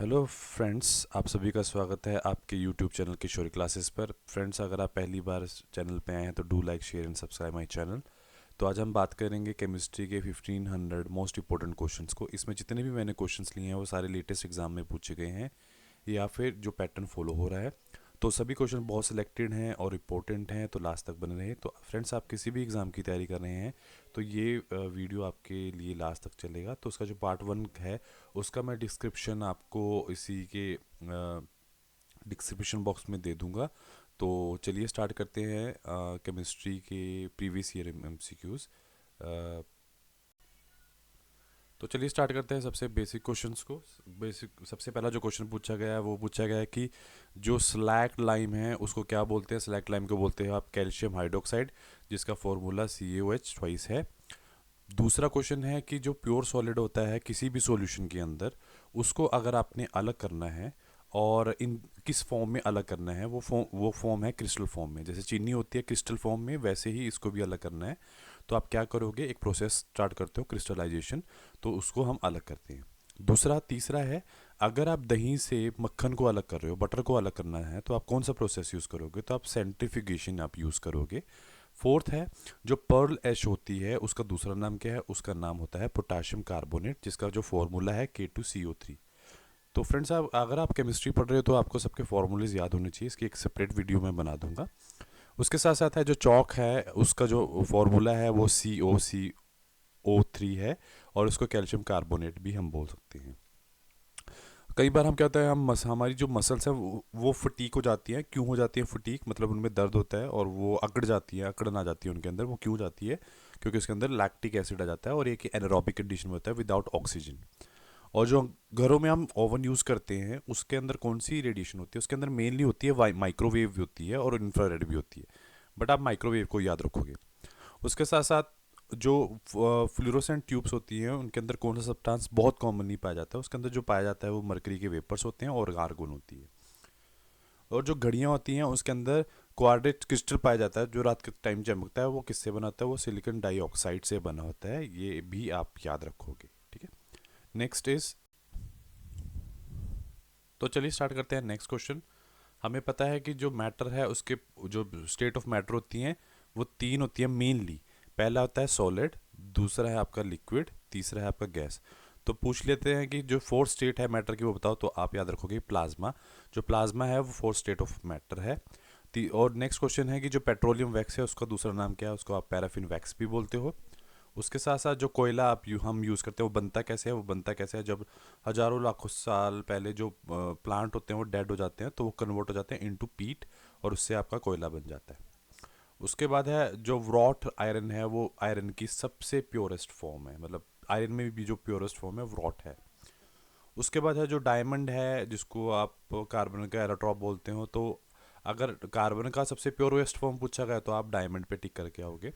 Hello friends, आप सभी का स्वागत है आपके यूट्यूब चैनल किशोरी क्लासेस पर। फ्रेंड्स, अगर आप पहली बार इस चैनल पे आए हैं तो do like share and subscribe my channel. तो आज हम बात करेंगे केमिस्ट्री के 1500 मोस्ट इंपॉर्टेंट क्वेश्चंस को। इसमें जितने भी मैंने क्वेश्चंस लिए हैं वो सारे लेटेस्ट एग्जाम में पूछे गए हैं या फिर जो पैटर्न फॉलो हो रहा है। तो सभी क्वेश्चन बहुत सिलेक्टेड हैं और इम्पोर्टेंट हैं, तो लास्ट तक बने रहे। तो फ्रेंड्स, आप किसी भी एग्ज़ाम की तैयारी कर रहे हैं तो ये वीडियो आपके लिए लास्ट तक चलेगा। तो उसका जो पार्ट 1 है उसका मैं डिस्क्रिप्शन आपको इसी के डिस्क्रिप्शन बॉक्स में दे दूंगा। तो चलिए स्टार्ट करते हैं केमिस्ट्री के प्रीवियस ईयर एमसीक्यूज। तो चलिए स्टार्ट करते हैं सबसे बेसिक क्वेश्चंस को। बेसिक सबसे पहला जो क्वेश्चन पूछा गया है वो पूछा गया है कि जो स्लैक लाइम है उसको क्या बोलते हैं। स्लैक लाइम को बोलते हैं आप कैल्शियम हाइड्रोक्साइड, जिसका फॉर्मूला CaOH ट्वाइस है। दूसरा क्वेश्चन है कि जो प्योर सॉलिड होता है किसी भी सॉल्यूशन के अंदर, उसको अगर आपने अलग करना है और इन किस फॉर्म में अलग करना है, वो फॉर्म है क्रिस्टल फॉर्म में। जैसे चीनी होती है क्रिस्टल फॉर्म में, वैसे ही इसको भी अलग करना है। तो आप क्या करोगे, एक प्रोसेस स्टार्ट करते हो क्रिस्टलाइजेशन, तो उसको हम अलग करते हैं। तीसरा है, अगर आप दही से मक्खन को अलग कर रहे हो, बटर को अलग करना है, तो आप कौन सा प्रोसेस यूज़ करोगे, तो आप सेंट्रीफ्यूगेशन आप यूज़ करोगे। फोर्थ है, जो पर्ल ऐश होती है उसका दूसरा नाम क्या है, उसका नाम होता है पोटाशियम कार्बोनेट, जिसका जो फॉर्मूला है K2CO3। तो फ्रेंड्स, आप अगर आप केमिस्ट्री पढ़ रहे हो तो आपको सबके फॉर्मूलेज याद होने चाहिए। इसकी एक सेपरेट वीडियो मैं बना दूंगा। उसके साथ साथ है जो चौक है, उसका जो फॉर्मूला है वो COCO3 है, और उसको कैल्शियम कार्बोनेट भी हम बोल सकते हैं। कई बार हम क्या होता है, हमारी जो मसल्स हैं वो फटीक हो जाती हैं। क्यों हो जाती है फटीक, मतलब उनमें दर्द होता है और वो अकड़ जाती है, अकड़न आ जाती है उनके अंदर। वो क्यों जाती है, क्योंकि उसके अंदर लैक्टिक एसिड आ जाता है और एक एनारोबिक कंडीशन में होता है विदाउट ऑक्सीजन। और जो घरों में हम ओवन यूज़ करते हैं उसके अंदर कौन सी रेडिएशन होती है, उसके अंदर मेनली होती है माइक्रोवेव भी होती है और इंफ्रारेड भी होती है। बट आप माइक्रोवेव को याद रखोगे। उसके साथ साथ जो फ्लोरोसेंट ट्यूब्स होती हैं उनके अंदर कौन सा सब्सटेंस बहुत कॉमनली पाया जाता है, उसके अंदर जो पाया जाता है वो मरकरी के वेपर्स होते हैं और आर्गोन होती है। और जो घड़ियाँ होती हैं उसके अंदर क्वाड्रेट क्रिस्टल पाया जाता है, जो रात के टाइम चमकता है। वो किससे बना होता है, वो सिलिकॉन डाइऑक्साइड से बना होता है। ये भी आप याद रखोगे, ठीक है। नेक्स्ट इज, तो चलिए स्टार्ट करते हैं नेक्स्ट क्वेश्चन। हमें पता है कि जो मैटर है उसके जो स्टेट ऑफ मैटर होती हैं वो तीन होती है मेनली। पहला होता है सॉलिड, दूसरा है आपका लिक्विड, तीसरा है आपका गैस। तो पूछ लेते हैं कि जो फोर्थ स्टेट है मैटर की वो बताओ, तो आप याद रखोगे प्लाज्मा। जो प्लाज्मा है वो फोर्थ स्टेट ऑफ मैटर है। और नेक्स्ट क्वेश्चन है कि जो पेट्रोलियम वैक्स है उसका दूसरा नाम क्या है, उसको आप पैराफिन वैक्स भी बोलते हो। उसके साथ साथ जो कोयला हम यूज़ करते हैं वो बनता कैसे है, वो बनता कैसे है, जब हजारों लाखों साल पहले जो प्लांट होते हैं वो डेड हो जाते हैं तो वो कन्वर्ट हो जाते हैं इनटू पीट, और उससे आपका कोयला बन जाता है। उसके बाद है जो व्रॉट आयरन है, वो आयरन की सबसे प्योरेस्ट फॉर्म है, मतलब आयरन में भी जो प्योरेस्ट फॉर्म है व्रॉट है। उसके बाद है जो डायमंड है, जिसको आप कार्बन का एरोट्रॉप बोलते हो। तो अगर कार्बन का सबसे प्योरेस्ट फॉर्म पूछा गया तो आप डायमंड पे टिक करके आओगे।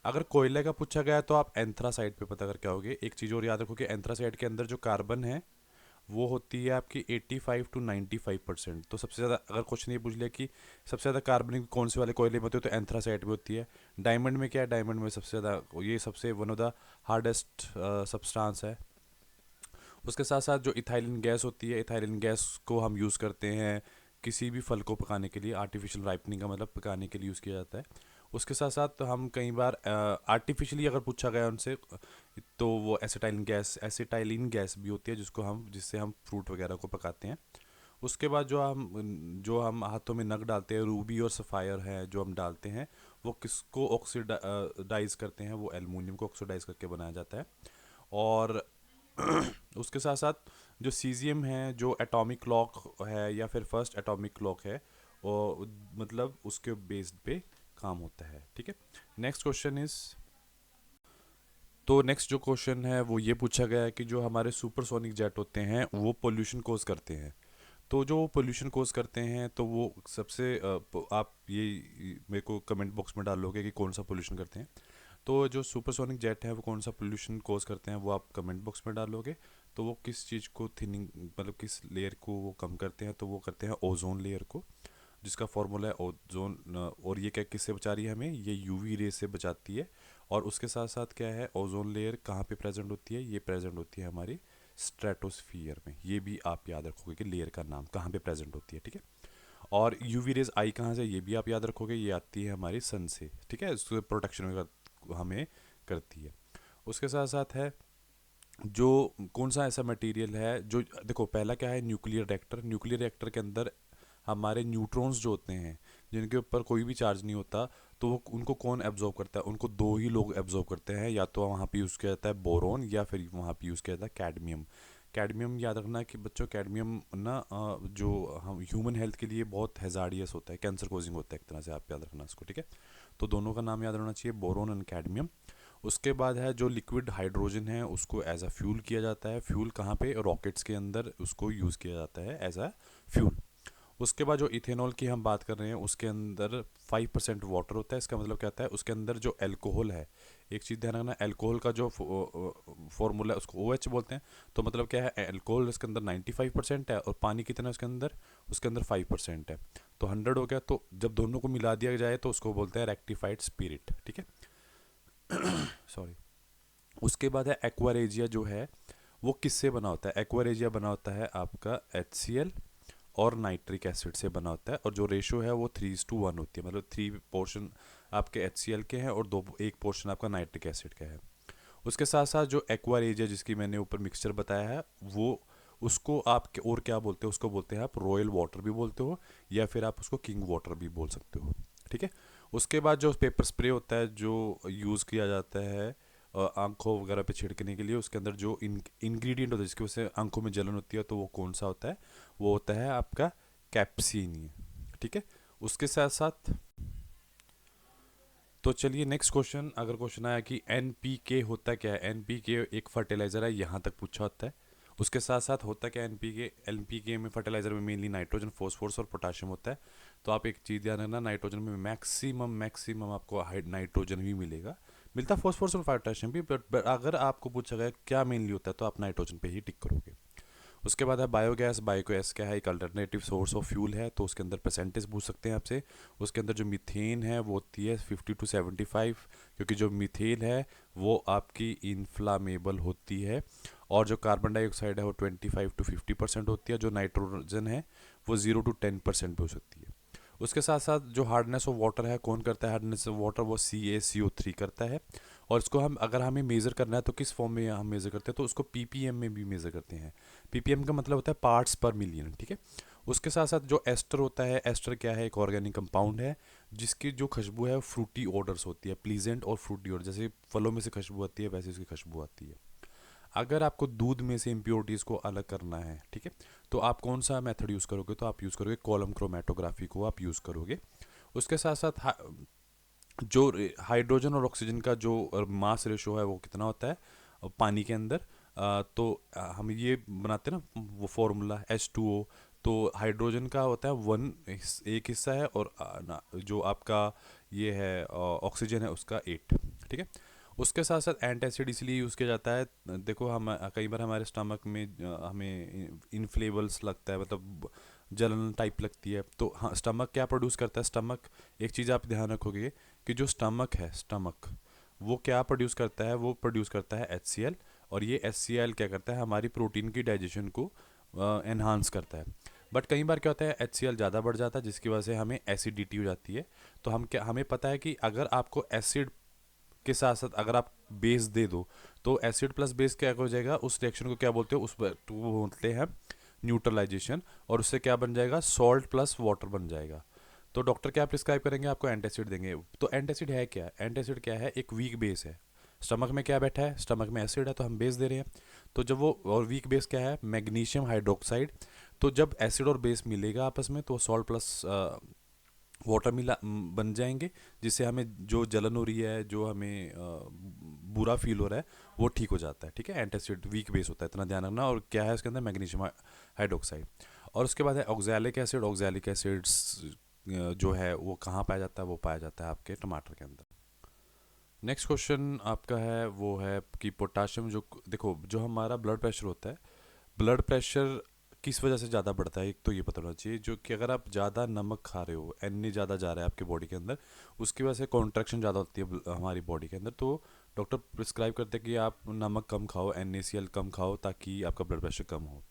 अगर कोयले का पूछा गया तो आप एंथ्रासाइड पे पता करके आओगे। एक चीज़ और याद रखो कि एंथ्रासाइड के अंदर जो कार्बन है वो होती है आपकी 85 to 95%। तो सबसे ज़्यादा अगर क्वेश्चन ये पूछ लिया कि सबसे ज़्यादा कार्बनिक कौन से वाले कोयले में होती है, तो एंथ्रासाइड में होती है। डायमंड में क्या है, डायमंड में सबसे ज़्यादा, ये सबसे one of the hardest substance है। उसके साथ साथ जो इथाइलिन गैस होती है, इथाइलिन गैस को हम यूज़ करते हैं किसी भी फल को पकाने के लिए। आर्टिफिशियल राइपनिंग का मतलब पकाने के लिए यूज़ किया जाता है। उसके साथ साथ हम कई बार आर्टिफिशियली अगर पूछा गया उनसे, तो वो एसिटाइलिन गैस भी होती है जिससे हम फ्रूट वगैरह को पकाते हैं। उसके बाद जो हम हाथों में नग डालते हैं, रूबी और सफ़ायर है जो हम डालते हैं, वो किसको ऑक्सीडाइज करते हैं, वो एल्युमिनियम को ऑक्सीडाइज करके बनाया जाता है। और उसके साथ साथ जो सीजियम है, जो एटॉमिक क्लॉक है या फिर फर्स्ट एटॉमिक क्लॉक है, वो मतलब उसके बेस्ड पे काम होता है, ठीक है। नेक्स्ट क्वेश्चन इज, तो नेक्स्ट जो क्वेश्चन है वो ये पूछा गया है कि जो हमारे सुपरसोनिक जेट होते हैं वो पोल्यूशन कोज करते हैं। तो जो पोल्यूशन कोज करते हैं तो वो सबसे आप ये मेरे को कमेंट बॉक्स में डालोगे कि कौन सा पोल्यूशन करते हैं। तो जो सुपरसोनिक जेट है वो कौन सा पोल्यूशन कोज करते हैं वो आप कमेंट बॉक्स में डालोगे। तो वो किस चीज़ को थिनिंग, मतलब किस लेयर को वो कम करते हैं, तो वो करते हैं ओजोन लेयर को, जिसका फॉर्मूला है ओजोन। और ये क्या किससे बचा रही है हमें, ये यूवी रे से बचाती है। और उसके साथ साथ क्या है, ओजोन लेयर कहाँ पे प्रेजेंट होती है, ये प्रेजेंट होती है हमारी स्ट्रेटोस्फियर में। ये भी आप याद रखोगे कि लेयर का नाम कहाँ पे प्रेजेंट होती है, ठीक है। और यूवी रेज आई कहाँ से, ये भी आप याद रखोगे, ये आती है हमारी सन से, ठीक है, उसको प्रोटेक्शन हमें करती है। उसके साथ साथ है जो कौन सा ऐसा मटेरियल है जो, देखो पहला क्या है, न्यूक्लियर रिएक्टर। न्यूक्लियर रिएक्टर के अंदर हमारे न्यूट्रॉन्स जो होते हैं जिनके ऊपर कोई भी चार्ज नहीं होता, तो वो उनको कौन एब्जॉर्ब करता है, उनको दो ही लोग एब्जॉर्ब करते हैं, या तो वहाँ पे यूज़ किया जाता है बोरोन या फिर वहाँ पे यूज़ किया जाता है कैडमियम। कैडमियम याद रखना कि बच्चों, कैडमियम ना जो हम ह्यूमन हेल्थ के लिए बहुत हैजार्डियस होता है, कैंसर कोजिंग होता है एक तरह से, आप याद रखना इसको, ठीक है। तो दोनों का नाम याद रहना चाहिए, बोरोन एंड कैडमियम। उसके बाद है जो लिक्विड हाइड्रोजन है, उसको एज अ फ्यूल किया जाता है। फ्यूल कहाँ पे, रॉकेट्स के अंदर उसको यूज़ किया जाता है एज अ फ्यूल। उसके बाद जो इथेनॉल की हम बात कर रहे हैं, उसके अंदर 5% वाटर होता है। इसका मतलब क्या होता है, उसके अंदर जो एल्कोहल है, एक चीज़ ध्यान रखना, एल्कोहल का जो फॉर्मूला है उसको OH बोलते हैं। तो मतलब क्या है, एल्कोहल इसके अंदर 95% है और पानी कितना है उसके अंदर 5% है, तो 100 हो गया। तो जब दोनों को मिला दिया जाए तो उसको बोलते हैं रेक्टिफाइड स्पिरिट, ठीक है। सॉरी। उसके बाद है एक्वारेजिया, जो है वो किससे बना होता है। एक्वारेजिया बना होता है आपका HCl और नाइट्रिक एसिड से बना होता है, और जो रेशो है वो 3:1 होती है, मतलब 3 पोर्शन आपके HCl के हैं और एक पोर्शन आपका नाइट्रिक एसिड का है। उसके साथ साथ जो एक्वारेजिया जिसकी मैंने ऊपर मिक्सचर बताया है, वो उसको आप और क्या बोलते हो, उसको बोलते हैं आप रॉयल वाटर भी बोलते हो, या फिर आप उसको किंग वाटर भी बोल सकते हो, ठीक है। उसके बाद जो पेपर स्प्रे होता है जो यूज़ किया जाता है आंखों वगैरह पे छिड़कने के लिए, उसके अंदर जो इंग्रेडिएंट होता है जिसकी वजह से आंखों में जलन होती है, तो वो कौन सा होता है, वो होता है आपका कैप्सीन, ठीक है। उसके साथ साथ तो चलिए नेक्स्ट क्वेश्चन, अगर क्वेश्चन आया कि NPK होता क्या है। NPK एक फर्टिलाइज़र है, यहाँ तक पूछा होता है। उसके साथ साथ होता क्या है NPK में, फर्टिलाइज़र में मेनली नाइट्रोजन, फॉस्फोरस और पोटाशियम होता है। तो आप एक चीज़ ध्यान रखना, नाइट्रोजन में मैक्सिमम मैक्सिमम आपको नाइट्रोजन भी मिलेगा, मिलता है फॉस्फोरस और पोटाशियम भी, बट अगर आपको पूछा गया क्या मेनली होता है तो आप नाइट्रोजन पे ही टिक करोगे। उसके बाद है बायोगैस। बायोगैस क्या है, एक अल्टरनेटिव सोर्स ऑफ फ्यूल है, तो उसके अंदर परसेंटेज पूछ सकते हैं आपसे। उसके अंदर जो मीथेन है वो होती है 50 to 75, क्योंकि जो मीथेन है वो आपकी इन्फ्लामेबल होती है। और जो कार्बन डाइऑक्साइड है वो 25 to 50% होती है। जो नाइट्रोजन है वो 0 to 10% भी हो सकती है। उसके साथ साथ जो हार्डनेस ऑफ वाटर है, कौन करता है हार्डनेस ऑफ वाटर, वो CaCO3 करता है। और इसको हम अगर हमें मेज़र करना है तो किस फॉर्म में हम मेज़र करते हैं, तो उसको PPM में भी मेज़र करते हैं। PPM का मतलब होता है पार्ट्स पर मिलियन, ठीक है। उसके साथ साथ जो एस्टर होता है, एस्टर क्या है, एक ऑर्गेनिक कंपाउंड है जिसकी जो खुशबू है फ्रूटी ऑर्डर्स होती है, प्लीजेंट और फ्रूटी ऑर्डर, जैसे फलों में से खुशबू आती है वैसे उसकी खुशबू आती है। अगर आपको दूध में से इम्प्योरिटीज़ को अलग करना है, ठीक है, तो आप कौन सा मेथड यूज़ करोगे, तो आप यूज़ करोगे कॉलम क्रोमेटोग्राफी को आप यूज़ करोगे। उसके साथ साथ जो हाइड्रोजन और ऑक्सीजन का जो मास रेशो है वो कितना होता है पानी के अंदर, तो हम ये बनाते हैं ना वो फॉर्मूला H2O। तो हाइड्रोजन का होता है 1 एक हिस्सा है, और जो आपका ये है ऑक्सीजन है उसका 8, ठीक है। उसके साथ साथ एंटासिड इसलिए यूज़ किया जाता है, देखो हम कई बार हमारे स्टमक में हमें इन्फ्लेबल्स लगता है, मतलब जलन टाइप लगती है, तो हाँ स्टमक क्या प्रोड्यूस करता है, स्टमक एक चीज़ आप ध्यान रखोगे कि जो स्टमक है, स्टमक वो क्या प्रोड्यूस करता है, वो प्रोड्यूस करता है HCl। और ये HCl क्या करता है, हमारी प्रोटीन की डाइजेशन को एनहांस करता है। बट कई बार क्या होता है HCl ज़्यादा बढ़ जाता है जिसकी वजह से हमें एसिडिटी हो जाती है। तो हमें पता है कि अगर आपको एसिड के साथ साथ अगर आप बेस दे दो, तो एसिड प्लस बेस क्या हो जाएगा, उस रिएक्शन को क्या बोलते हो, तो वो बोलते हैं न्यूट्रलाइजेशन। और उससे क्या बन जाएगा, सॉल्ट प्लस वाटर बन जाएगा। तो डॉक्टर क्या प्रिस्क्राइब करेंगे, आपको एंटासिड देंगे। तो एंटासिड है क्या, एंटासिड क्या है, एक वीक बेस है। स्टमक में क्या बैठा है, स्टमक में एसिड है तो हम बेस दे रहे हैं। तो जब वो, और वीक बेस क्या है, मैग्नीशियम हाइड्रोक्साइड। तो जब एसिड और बेस मिलेगा आपस में तो सॉल्ट प्लस वाटर मिला बन जाएंगे, जिससे हमें जो जलन हो रही है, जो हमें बुरा फील हो रहा है, वो ठीक हो जाता है, ठीक है। एंटासिड वीक बेस होता है, इतना ध्यान रखना। और क्या है इसके अंदर, मैग्नीशियम हाइड्रोक्साइड। और उसके बाद है ऑक्सैलिक एसिड। ऑक्सैलिक एसिड्स जो है वो कहाँ पाया जाता है, वो पाया जाता है आपके टमाटर के अंदर। नेक्स्ट क्वेश्चन आपका है वो है कि पोटाशियम, जो देखो जो हमारा ब्लड प्रेशर होता है, ब्लड प्रेशर किस वजह से ज़्यादा बढ़ता है, एक तो ये पता होना चाहिए, जो कि अगर आप ज़्यादा नमक खा रहे हो, Na ज़्यादा जा रहा है आपकी बॉडी के अंदर, उसकी वजह से कॉन्ट्रैक्शन ज़्यादा होती है हमारी बॉडी के अंदर, तो डॉक्टर प्रिस्क्राइब करते हैं कि आप नमक कम खाओ, NaCl कम खाओ, ताकि आपका ब्लड प्रेशर कम हो।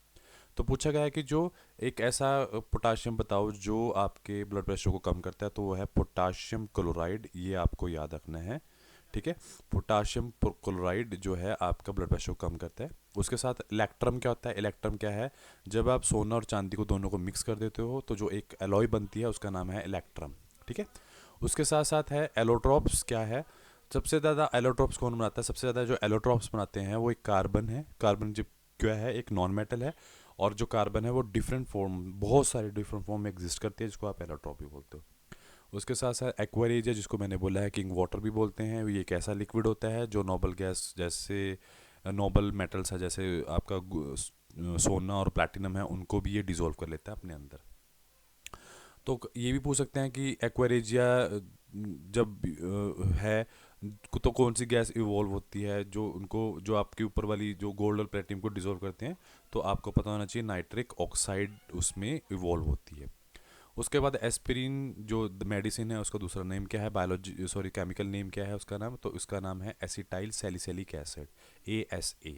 तो पूछा गया है कि जो एक ऐसा पोटाशियम बताओ जो आपके ब्लड प्रेशर को कम करता है, तो वो है पोटाशियम क्लोराइड। ये आपको याद रखना है, ठीक है। पोटाशियम क्लोराइड जो है आपका ब्लड प्रेशर को कम करता है। उसके साथ इलेक्ट्रम क्या होता है? इलेक्ट्रम क्या है? जब आप सोना और चांदी को दोनों को मिक्स कर देते हो तो जो एक एलॉय बनती है उसका नाम है इलेक्ट्रम, ठीक है। उसके साथ साथ है एलोट्रॉप्स। क्या है? सबसे ज़्यादा एलोट्रॉप्स कौन बनाता है? सबसे ज़्यादा जो एलोट्रॉप्स बनाते हैं वो एक कार्बन है। कार्बन जब क्या है, एक नॉन मेटल है, और जो कार्बन है वो डिफरेंट फॉर्म, बहुत सारे डिफरेंट फॉर्म में एग्जिस्ट करती है, जिसको आप एलोट्रॉप भी बोलते हो। उसके साथ साथ एक्वारेजिया, जिसको मैंने बोला है किंग वाटर भी बोलते हैं, ये एक ऐसा लिक्विड होता है जो नोबल गैस जैसे नोबल मेटल्स है, जैसे आपका सोना और प्लैटिनम है, उनको भी ये डिजोल्व कर लेता है अपने अंदर। तो ये भी पूछ सकते हैं कि एक्वारेजिया जब है तो कौन सी गैस इवॉल्व होती है जो उनको, जो आपके ऊपर वाली जो गोल्ड और प्लेटिनम को डिजोल्व करते हैं? तो आपको पता होना चाहिए नाइट्रिक ऑक्साइड उसमें इवॉल्व होती है। उसके बाद एस्पिरिन जो मेडिसिन है उसका दूसरा नेम क्या है, बायोलॉजी सॉरी केमिकल नेम क्या है उसका नाम? तो इसका नाम है एसिटाइल सैलिसिलिक एसिड, ASA।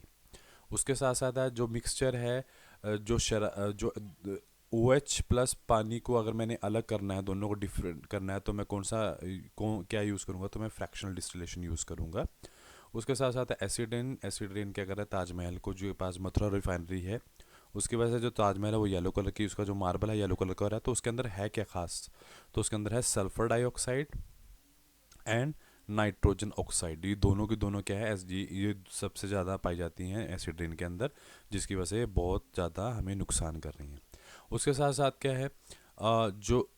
उसके साथ साथ है जो मिक्सचर है, जो OH प्लस पानी को अगर मैंने अलग करना है, दोनों को डिफरेंट करना है, तो मैं क्या यूज़ करूँगा? तो मैं फ्रैक्शनल डिस्टिलेशन यूज़ करूँगा। उसके साथ साथ एसिड रेन क्या कर रहा है? ताजमहल को जो पास मथुरा रिफाइनरी है, उसकी वजह से जो ताजमहल है वो येलो कलर की, उसका जो मार्बल है येलो कलर का हो रहा है। तो उसके अंदर है क्या खास? तो उसके अंदर है sulphur dioxide and nitrogen oxide. ये दोनों की दोनों क्या है, SG, ये सबसे ज़्यादा पाई जाती हैं एसिड रेन के अंदर, जिसकी वजह से बहुत ज़्यादा हमें नुकसान कर रही हैं। उसके साथ साथ क्या है, जो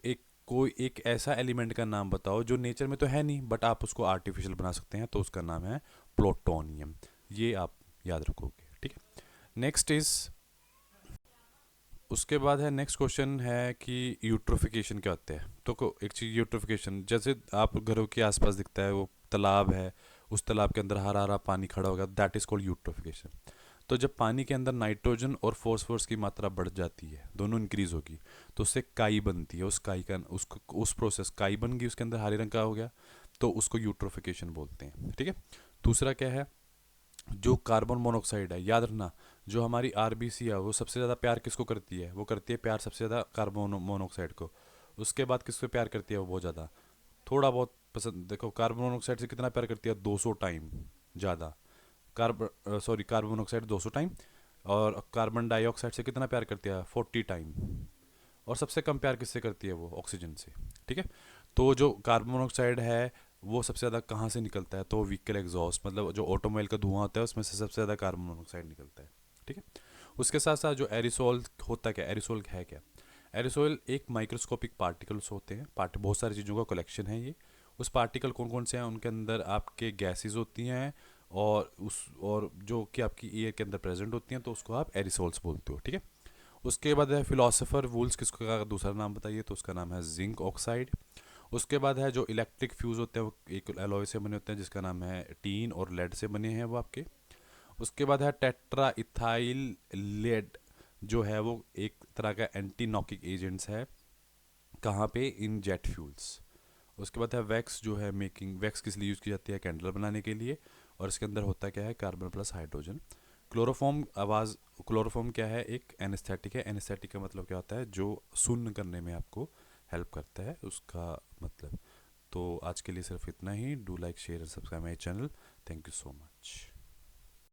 एक कोई एक ऐसा एलिमेंट का नाम बताओ जो नेचर में तो है नहीं बट आप उसको आर्टिफिशियल बना सकते हैं, तो उसका नाम है प्लूटोनियम। ये आप याद रखोगे, ठीक है। नेक्स्ट इज, उसके बाद है नेक्स्ट क्वेश्चन है कि यूट्रोफिकेशन क्या होता है? तो एक चीज़ यूट्रोफिकेशन, जैसे आप घरों के आसपास दिखता है वो तालाब है, उस तालाब के अंदर हरा हरा पानी खड़ा होगा, दैट इज़ कॉल्ड यूट्रोफिकेशन। तो जब पानी के अंदर नाइट्रोजन और फॉस्फोरस की मात्रा बढ़ जाती है, दोनों इंक्रीज होगी, तो उससे काई बनती है। उस काई का उस प्रोसेस काई बन गई, उसके अंदर हरे रंग का हो गया, तो उसको यूट्रोफिकेशन बोलते हैं, ठीक है। दूसरा क्या है, जो कार्बन मोनोऑक्साइड है, याद रखना, जो हमारी RBC है वो सबसे ज़्यादा प्यार किसको करती है? वो करती है प्यार सबसे ज़्यादा कार्बन मोनोऑक्साइड को। उसके बाद किसको प्यार करती है वो बहुत ज़्यादा? थोड़ा बहुत पसंद, देखो कार्बन मोनोऑक्साइड से कितना प्यार करती है? 200 टाइम ज़्यादा। कार्बन मोनोऑक्साइड 200 टाइम, और कार्बन डाइऑक्साइड से कितना प्यार करती है? 40 टाइम। और सबसे कम प्यार किससे करती है? वो ऑक्सीजन से, ठीक है। तो जो कार्बन मोनोऑक्साइड है वो सबसे ज़्यादा कहाँ से निकलता है? तो व्हीकल एग्जॉस्ट, मतलब जो ऑटोमोबाइल का धुआं होता है उसमें से सबसे ज़्यादा कार्बन मोनोऑक्साइड निकलता है, ठीक है। उसके साथ साथ जो एरिसोल होता है, क्या एरिसोल है? क्या एरिसोल? एक माइक्रोस्कोपिक पार्टिकल्स होते हैं, बहुत सारी चीज़ों का कलेक्शन है ये। उस पार्टिकल कौन कौन से हैं? उनके अंदर आपके गैसेज होती हैं, और जो कि आपकी एयर के अंदर प्रेजेंट होती हैं, तो उसको आप एरिसोल्स बोलते हो, ठीक है। उसके बाद है फिलोसोफर वूल्स, किसको का दूसरा नाम बताइए? तो उसका नाम है जिंक ऑक्साइड। उसके बाद है जो इलेक्ट्रिक फ्यूज़ होते हैं, वो एक एलॉय से बने होते हैं, जिसका नाम है टीन और लेड से बने हैं वो आपके। उसके बाद है टेट्रा इथाइल लेड, जो है वो एक तरह का एंटी नॉकिंग एजेंट्स है, कहाँ पे? इन जेट फ्यूल्स। उसके बाद है वैक्स, जो है मेकिंग वैक्स किस लिए यूज़ की जाती है? कैंडल बनाने के लिए। और इसके अंदर होता क्या है? Carbon plus hydrogen. क्लोरोफॉर्म, आवाज़, क्लोरोफॉर्म क्या है? एक एनेस्थेटिक है। एनेस्थेटिक का मतलब क्या होता है? जो सुन्न करने में आपको हेल्प करता है, उसका मतलब। तो आज के लिए सिर्फ इतना ही। Do like share and subscribe my channel. Thank you so much.